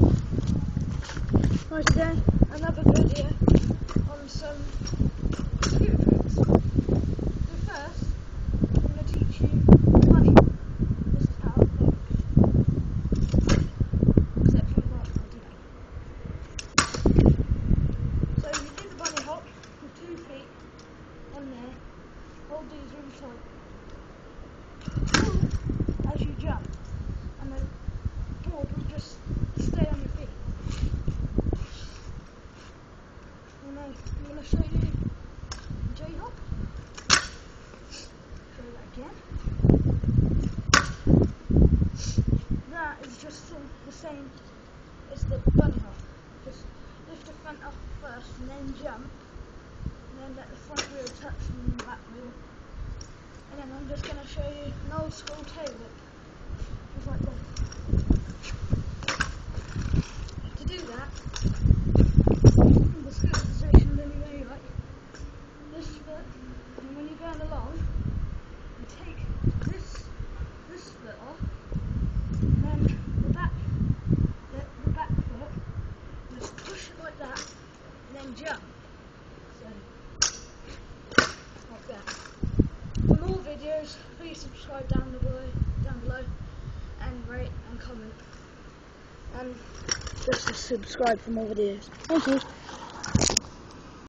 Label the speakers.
Speaker 1: Right, today another video on some computer tricks. So first, I'm going to teach you bunny hop. This is how it works. Except for the last one today. So you do the bunny hop with 2 feet on there. Hold these really tight. Pull as you jump, and the board will just stay on your feet. I'm going to show you J-hop. Show that again. That is just the same as the bunny hop. Just lift the front up first and then jump. And then let the front wheel touch the back wheel. And then I'm just going to show you an old school tail whip. Just like that. To do that, let's get the position anyway, like this foot, and when you're going along, you take this foot off, and then the back foot, just push it like that, and then jump. So, like that. For more videos, please subscribe down below, and rate and comment, and just subscribe for more videos. Thank you.